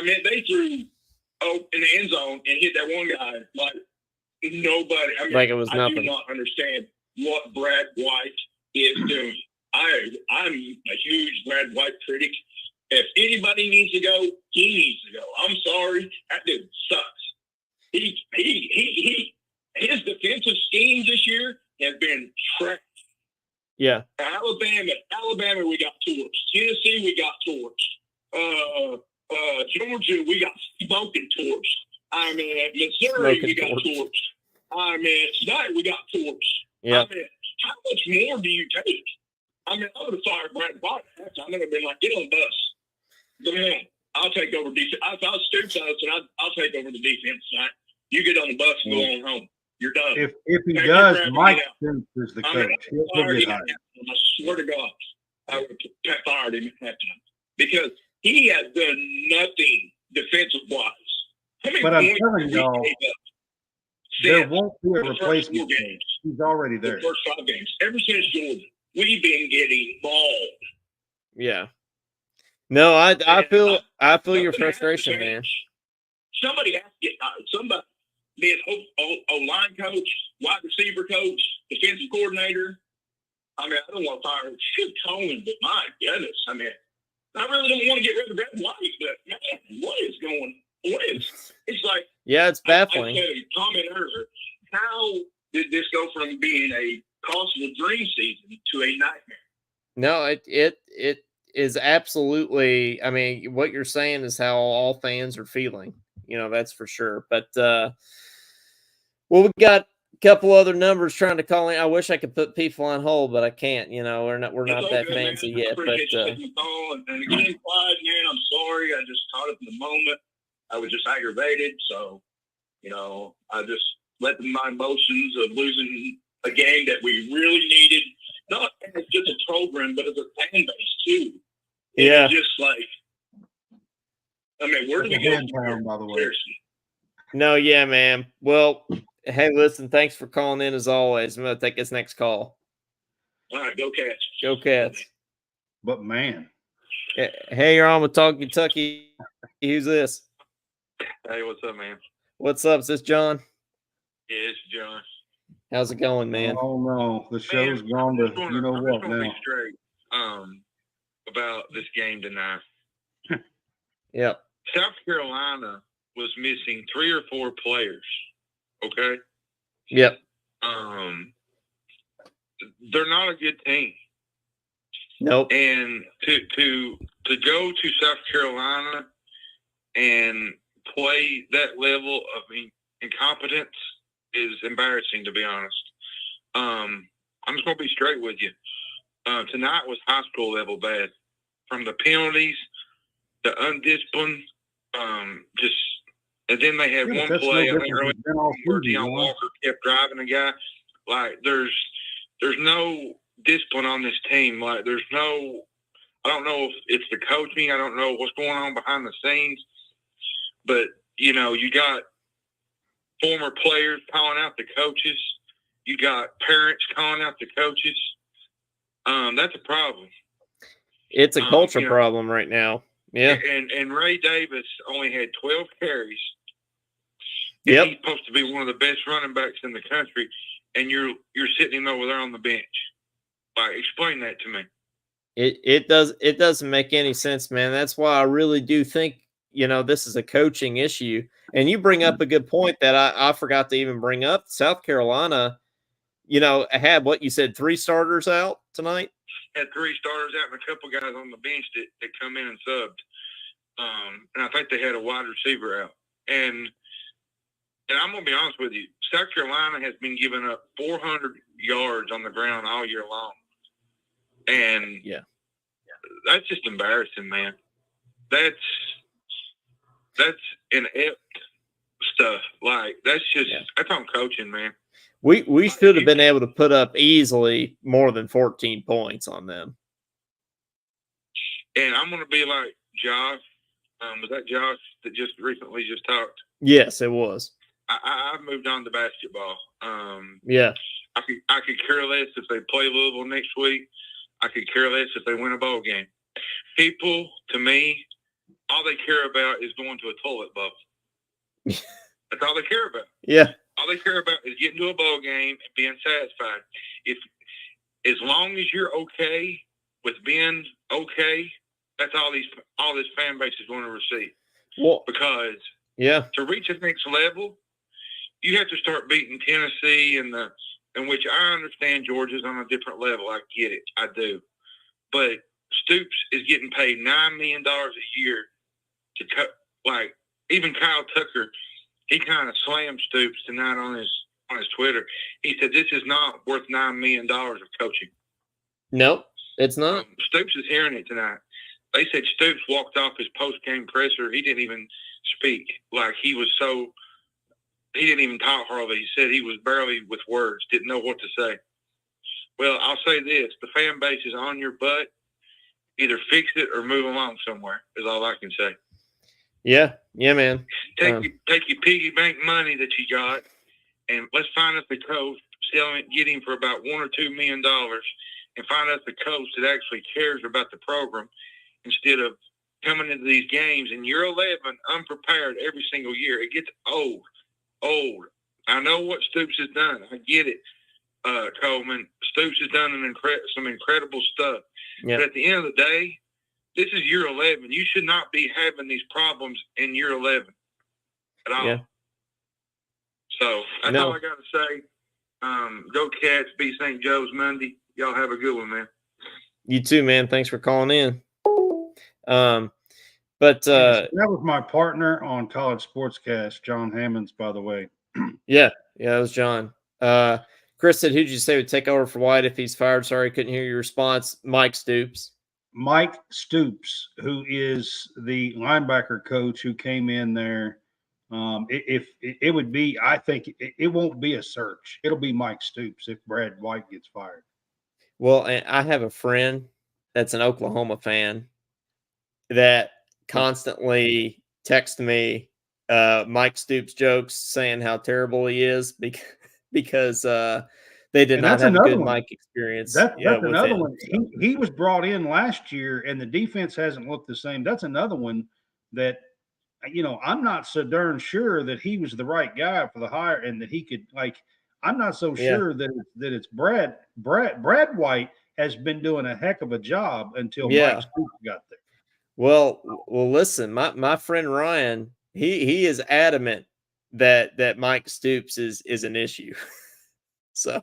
They threw in the end zone and hit that one guy like nobody. Like it was nothing. I do not understand what Brad White is doing. I'm a huge Brad White critic. If anybody needs to go, he needs to go. I'm sorry. That dude sucks. His defensive schemes this year have been trash. Yeah. Alabama, we got torched. Tennessee, we got torched. Georgia, we got smoking torched. I mean, Missouri, we got torched. I mean, tonight we got torched. Yeah. I mean, how much more do you take? I mean, I would have fired Brad Bott. I would have been like, get on the bus. Go ahead. I'll take over defense. If I was Stoops, I'll take over the defense tonight. You get on the bus and go on home. You're done. If he does, Mike Stoops is the coach. He'll get hired. I swear to God, I would have fired him at halftime because he has done nothing defensive-wise. But I'm telling y'all, there won't be a replacement. He's already there. The first 5 games. Ever since Georgia, we've been getting mauled. Yeah. No, I feel your frustration, man. Somebody has to get somebody, be it O-line coach, wide receiver coach, defensive coordinator. I mean, I don't want to fire Tone, but my goodness, I mean, I really don't want to get rid of Brad White, but man, what is going? It's like, yeah, it's baffling. I said a comment earlier. How did this go from being a possible dream season to a nightmare? No, it is absolutely. I mean, what you're saying is how all fans are feeling. You know, that's for sure. But well, we got a couple other numbers trying to call in. I wish I could put people on hold, but I can't. You know, we're not that fancy yet. But and again, Clyde, man, I'm sorry. I just caught up in the moment. I was just aggravated, so you know, I just let my emotions of losing a game that we really needed, not as just a program, but as a fan base too. Yeah, it's just like, I mean, where do we go? By the way. No, yeah, man. Well, hey, listen, thanks for calling in as always. I'm gonna take this next call. All right, go Cats. Go Cats. But man, hey, you're on with Talk Kentucky. Who's this? Hey, what's up, man? What's up? Is this John? Yeah, it's John. How's it going, man? Oh no, the show's gone to you know what now. Be straight, about this game tonight. Yep. South Carolina was missing 3 or 4 players. Okay. Yep. They're not a good team. Nope. And to go to South Carolina and play that level of incompetence is embarrassing, to be honest. I'm just going to be straight with you. Tonight was high school level bad. From the penalties, the undisciplined, and then they had one play. I think early where Deion Walker kept driving a guy. Like there's no discipline on this team. Like there's no. I don't know if it's the coaching. I don't know what's going on behind the scenes. But you know, you got former players calling out the coaches. You got parents calling out the coaches. That's a problem. It's a culture problem right now. Yeah. And Ray Davis only had 12 carries. Yep. He's supposed to be one of the best running backs in the country, and you're sitting him over there on the bench. Like, explain that to me. It doesn't make any sense, man. That's why I really do think, you know, this is a coaching issue. And you bring up a good point that I forgot to even bring up. South Carolina, you know, had what you said, 3 starters out tonight? Had 3 starters out and a couple guys on the bench that come in and subbed. And I think they had a wide receiver out. And I'm going to be honest with you, South Carolina has been giving up 400 yards on the ground all year long. And yeah, that's just embarrassing, man. That's inept stuff. Like, that's on coaching, man. We should have been able to put up easily more than 14 points on them. And I'm going to be like Josh. Was that Josh that just recently just talked? Yes, it was. I moved on to basketball. Yeah. I could care less if they play Louisville next week. I could care less if they win a bowl game. People, to me, all they care about is going to a toilet bowl. That's all they care about. Yeah. All they care about is getting to a bowl game and being satisfied. As long as you're okay with being okay, that's all this fan base is going to receive. Well, because to reach the next level, you have to start beating Tennessee in which I understand Georgia's on a different level. I get it. I do. But Stoops is getting paid $9 million a year to cut. Like, even Kyle Tucker, he kind of slammed Stoops tonight on his Twitter. He said, this is not worth $9 million of coaching. Nope, it's not. Stoops is hearing it tonight. They said Stoops walked off his post-game presser. He didn't even speak. Like, he didn't even talk hardly. He said he was barely with words, didn't know what to say. Well, I'll say this. The fan base is on your butt. Either fix it or move along somewhere is all I can say. Yeah, man. Take your piggy bank money that you got, and let's find us a coach, get him for about $1 or $2 million, and find us a coach that actually cares about the program instead of coming into these games and you're 11 unprepared every single year. It gets old. I know what Stoops has done. I get it, Coleman. Stoops has done some incredible stuff. Yeah. But at the end of the day, this is year 11. You should not be having these problems in year 11 at all. Yeah. So that's all I got to say. Go Cats, beat St. Joe's Monday. Y'all have a good one, man. You too, man. Thanks for calling in. That was my partner on College Sportscast, John Hammonds, by the way. Yeah, that was John. Chris said, who'd you say would take over for White if he's fired? Sorry, couldn't hear your response. Mike Stoops. Mike Stoops, who is the linebacker coach who came in there. If it would be, I think it won't be a search. It'll be Mike Stoops if Brad White gets fired. Well, I have a friend that's an Oklahoma fan that constantly texts me Mike Stoops jokes saying how terrible he is because they did not have a good Mike experience. That's another one. He was brought in last year, and the defense hasn't looked the same. That's another one that, I'm not so darn sure that he was the right guy for the hire and that he could, I'm not so sure that it's Brad White has been doing a heck of a job until Mike Stoops got there. Well, listen, my friend Ryan, he is adamant that Mike Stoops is an issue. So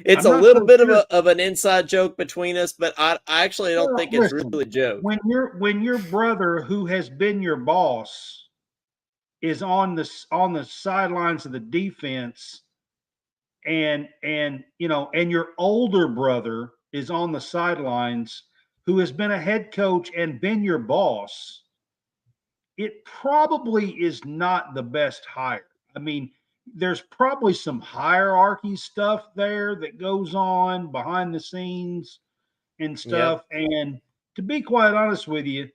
it's a little bit of an inside joke between us, but I actually don't think it's really a joke. When your brother, who has been your boss, is on the sidelines of the defense, and your older brother is on the sidelines, who has been a head coach and been your boss, it probably is not the best hire. I mean, there's probably some hierarchy stuff there that goes on behind the scenes and stuff. Yep. And to be quite honest with you,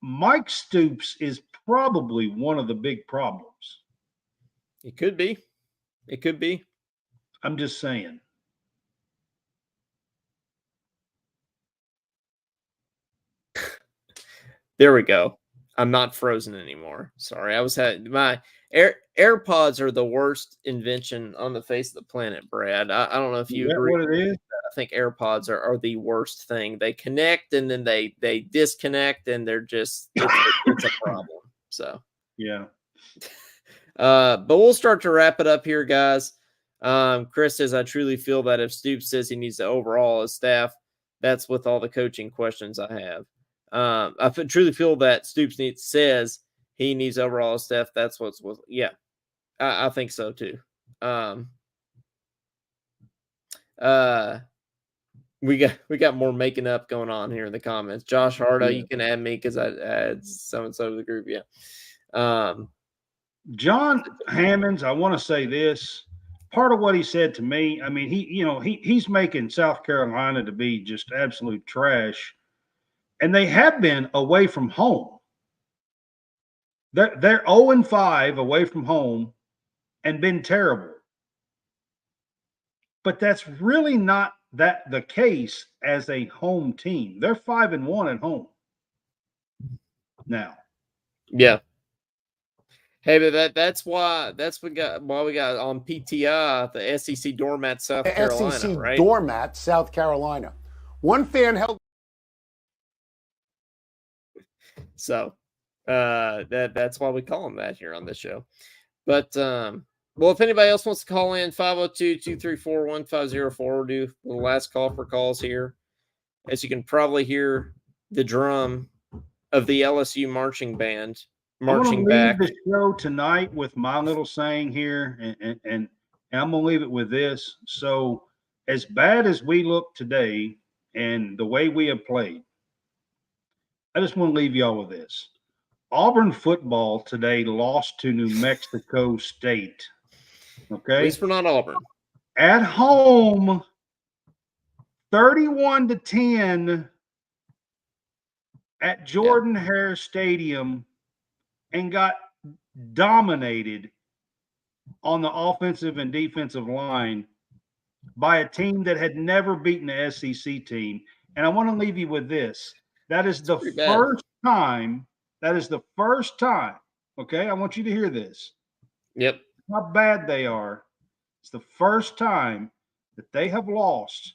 Mike Stoops is probably one of the big problems. It could be. I'm just saying. There we go. I'm not frozen anymore. Sorry. My AirPods are the worst invention on the face of the planet, Brad. I don't know if you agree. What it is? I think AirPods are the worst thing. They connect and then they disconnect and they're just it's a problem. So yeah. But we'll start to wrap it up here, guys. Chris says, I truly feel that if Stoops says he needs to overhaul his staff, that's with all the coaching questions I have. I truly feel that Stoops says he needs overall stuff. That's what's I think so too. We got more making up going on here in the comments. Josh Hardo, you can add me because I add so and so to the group. Yeah. John Hammonds, I want to say this. Part of what he said to me, I mean, he's making South Carolina to be just absolute trash. And they have been away from home. They're 0-5 away from home and been terrible. But that's really not the case as a home team. They're 5-1 at home now. Yeah. Hey, but that's why we got on PTI the SEC doormat South Carolina, SEC right? Doormat South Carolina. One fan held. So that's why we call them that here on this show. But Well, if anybody else wants to call in, 502-234-1504, we'll do the last call for calls here. As you can probably hear the drum of the LSU marching band marching back. I'm going to leave the show tonight with my little saying here, and I'm going to leave it with this. So, as bad as we look today and the way we have played, I just want to leave y'all with this. Auburn football today lost to New Mexico State. Okay. At least we're not Auburn. At home, 31-10 at Jordan-Hare Stadium, and got dominated on the offensive and defensive line by a team that had never beaten the SEC team. And I want to leave you with this. That is the first time. That is the first time. Okay. I want you to hear this. Yep. How bad they are. It's the first time that they have lost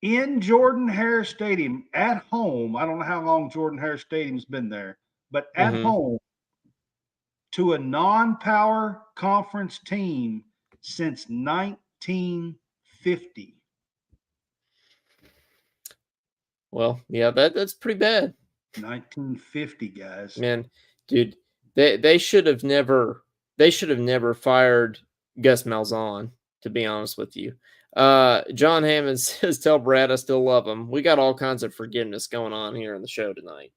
in Jordan-Hare Stadium at home. I don't know how long Jordan-Hare Stadium's been there, but at home to a non-power conference team since 1950. Well, yeah, that's pretty bad. 1950, guys. Man, dude, they should have never fired Gus Malzahn, to be honest with you. John Hammond says, tell Brad I still love him. We got all kinds of forgiveness going on here in the show tonight.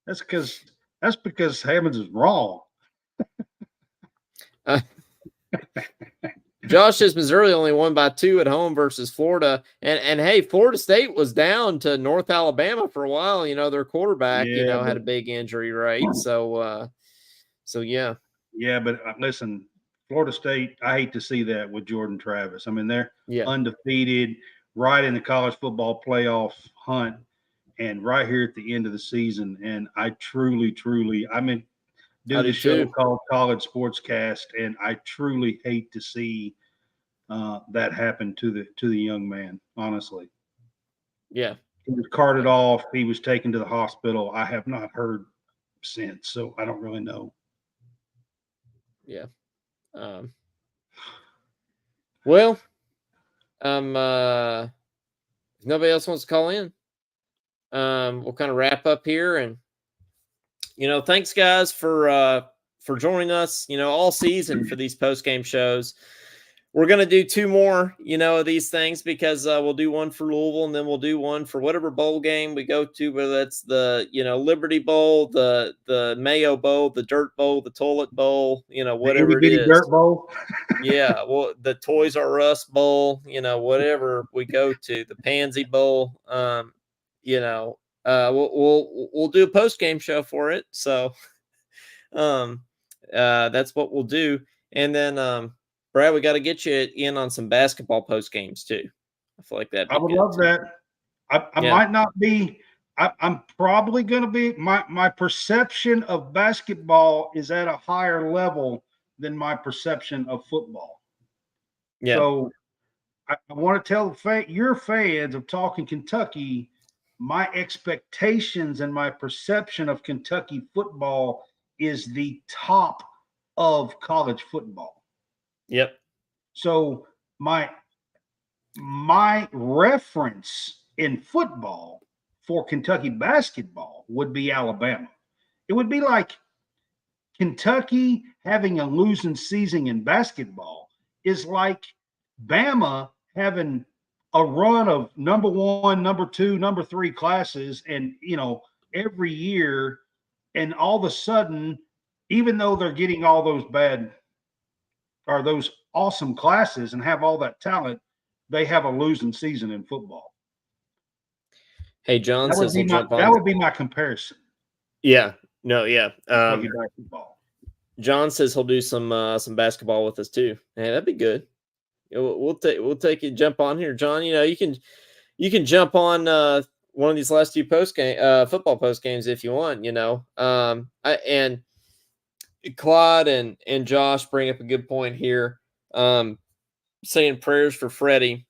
That's because Hammonds is wrong. Josh says Missouri only won by 2 at home versus Florida. And hey, Florida State was down to North Alabama for a while. Their quarterback, had a big injury, right? So yeah. Yeah, but listen, Florida State, I hate to see that with Jordan Travis. I mean, they're undefeated, right in the college football playoff hunt, and right here at the end of the season. And I truly, do the show called College Sportscast, and I truly hate to see that happen to the young man. Honestly, yeah, he was carted off. He was taken to the hospital. I have not heard since, so I don't really know. Yeah. Well, if nobody else wants to call in, we'll kind of wrap up here. And thanks guys for joining us all season for these post-game shows. We're going to do 2 more of these things, because we'll do one for Louisville, and then we'll do one for whatever bowl game we go to, whether that's the Liberty Bowl, the Mayo Bowl, the Dirt Bowl, the Toilet Bowl, whatever it is. Dirt Bowl. Yeah, well, the Toys R Us Bowl, whatever we go to, the Pansy Bowl, we'll do a post game show for it. So, that's what we'll do. And then, Brad, we got to get you in on some basketball post games too. I feel like that. I would love that. I might not be. I'm probably going to be. My perception of basketball is at a higher level than my perception of football. Yeah. So I want to tell your fans of Talking Kentucky, my expectations and my perception of Kentucky football is the top of college football. Yep. So my reference in football for Kentucky basketball would be Alabama. It would be like Kentucky having a losing season in basketball is like Bama having a run of number 1, number 2, number 3 classes, and every year, and all of a sudden, even though they're getting all those bad or those awesome classes and have all that talent, they have a losing season in football. Hey, John says that would be my comparison. Yeah. No, yeah. Basketball. John says he'll do some basketball with us too. Hey, that'd be good. We'll take you jump on here, John. You can jump on one of these last 2 football post games if you want. And Claude and Josh bring up a good point here, saying prayers for Freddie.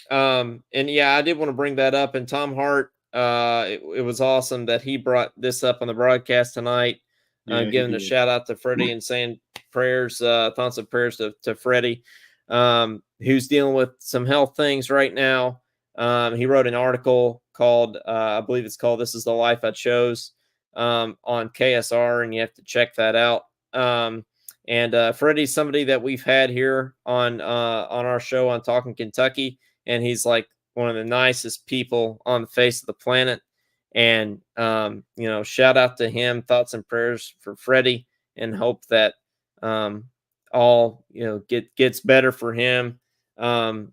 And yeah, I did want to bring that up. And Tom Hart, it was awesome that he brought this up on the broadcast tonight. giving a shout out to Freddie and saying prayers, thoughts and prayers to Freddie, who's dealing with some health things right now. He wrote an article called, I believe it's called "This Is the Life I Chose," on KSR, and you have to check that out. And Freddie's somebody that we've had here on our show on Talking Kentucky, and he's like one of the nicest people on the face of the planet. And shout out to him. Thoughts and prayers for Freddie, and hope that all gets better for him. And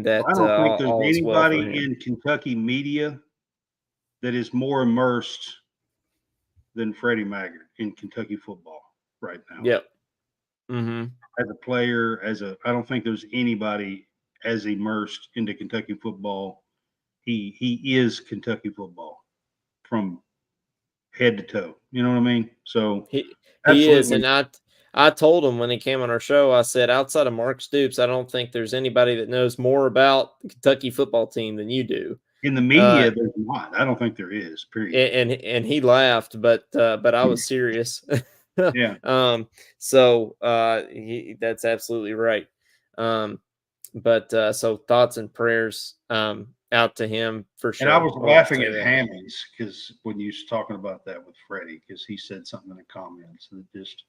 that I don't think there's all is well for anybody him. in Kentucky media that is more immersed than Freddie Maggard in Kentucky football right now. Yep. Mm-hmm. As a player, I don't think there's anybody as immersed into Kentucky football. He is Kentucky football from head to toe. You know what I mean? So he is, and I told him when he came on our show, I said, outside of Mark Stoops, I don't think there's anybody that knows more about the Kentucky football team than you do. In the media, there's not. I don't think there is. Period. And he laughed, but I was serious. Yeah. So that's absolutely right. So thoughts and prayers out to him for sure. And I was laughing at Hammonds because when you was talking about that with Freddie, because he said something in the comments that just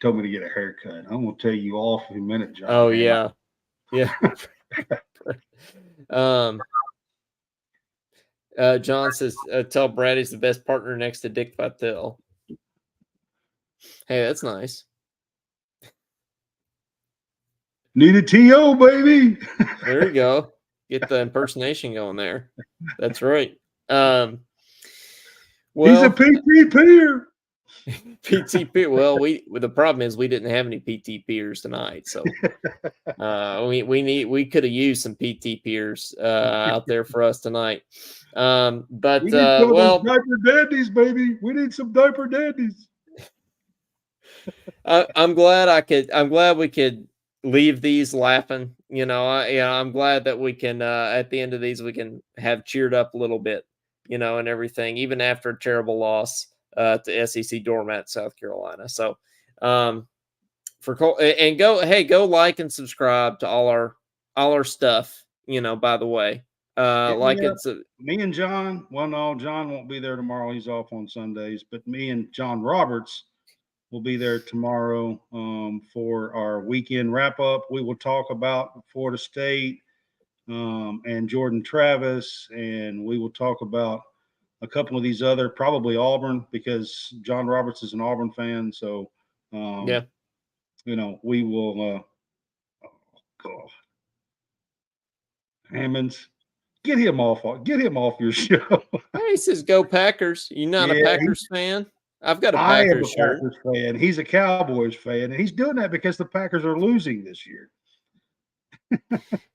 told me to get a haircut. I'm gonna tell you off in a minute, John. Oh yeah. John says, tell Brad he's the best partner next to Dick Vitale. Hey, that's nice. Need a TO, baby. There you go. Get the impersonation going there. That's right. Well, he's a PTPer. PTP. Well, the problem is we didn't have any PTPers tonight, so we could have used some PTPers out there for us tonight. But we need diaper dandies, baby. We need some diaper dandies. I'm glad we could leave these laughing. I'm glad that we can at the end of these we can have cheered up a little bit, and everything, even after a terrible loss to SEC doormat South Carolina. So go like and subscribe to all our stuff. By the way, me and John. Well, no, John won't be there tomorrow. He's off on Sundays. But me and John Roberts will be there tomorrow for our weekend wrap up. We will talk about Florida State and Jordan Travis, and we will talk about a couple of these other, probably Auburn, because John Roberts is an Auburn fan. So, we will. Hammonds, get him off your show. He says, "Go Packers." You're not a Packers fan? I've got a Packers shirt. Packers fan. He's a Cowboys fan, and he's doing that because the Packers are losing this year.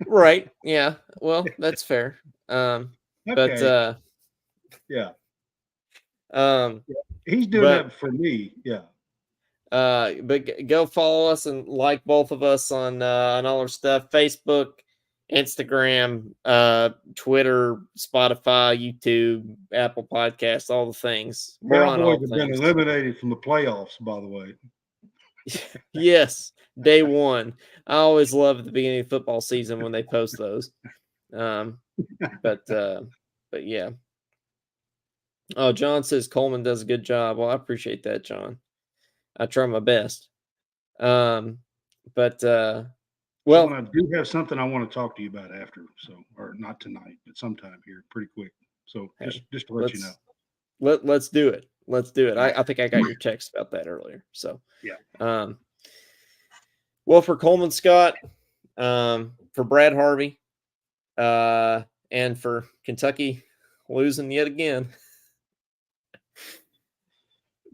Right. Yeah. Well, that's fair. Okay. But he's doing that for me. Yeah. But go follow us and like both of us on all our stuff: Facebook, Instagram, Twitter, Spotify, YouTube, Apple Podcasts, all the things. We're on all things. Cowboys have been eliminated from the playoffs, by the way. Yes, day one. I always love at the beginning of football season when they post those. But yeah. Oh, John says Coleman does a good job. Well, I appreciate that, John. I try my best. Well, I do have something I want to talk to you about after, or not tonight, but sometime here, pretty quick. So just to let you know. Let's do it. Let's do it. I think I got your text about that earlier. So yeah. Well, for Coleman Scott, for Brad Harvey, and for Kentucky losing yet again,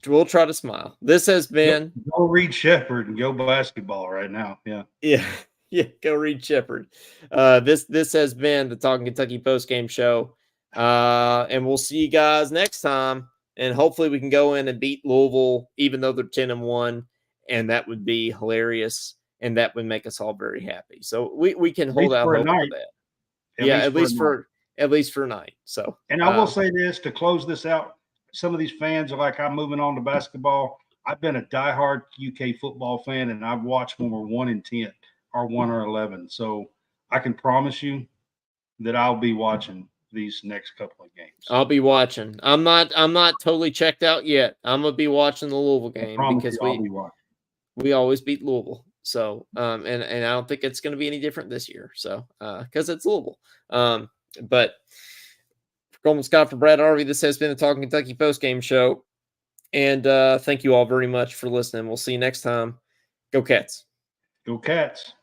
we'll try to smile. This has been go Reed Shepherd and go basketball right now. Yeah. Go Reed Shepherd. This has been the Talking Kentucky postgame show, and we'll see you guys next time. And hopefully we can go in and beat Louisville, even though they're 10-1, and that would be hilarious, and that would make us all very happy. So we can hold out hope for that. At least for a night. So, and I will say this to close this out. some of these fans are like, I'm moving on to basketball. I've been a diehard UK football fan, and I've watched when we're 1-10 or 1-11. So I can promise you that I'll be watching these next couple of games. I'll be watching. I'm not totally checked out yet. I'm gonna be watching the Louisville game because we always beat Louisville. So and I don't think it's gonna be any different this year. So because it's Louisville. But for Coleman Scott, for Brad Harvey, this has been the Talking Kentucky Postgame Show. And thank you all very much for listening. We'll see you next time. Go Cats. Go Cats.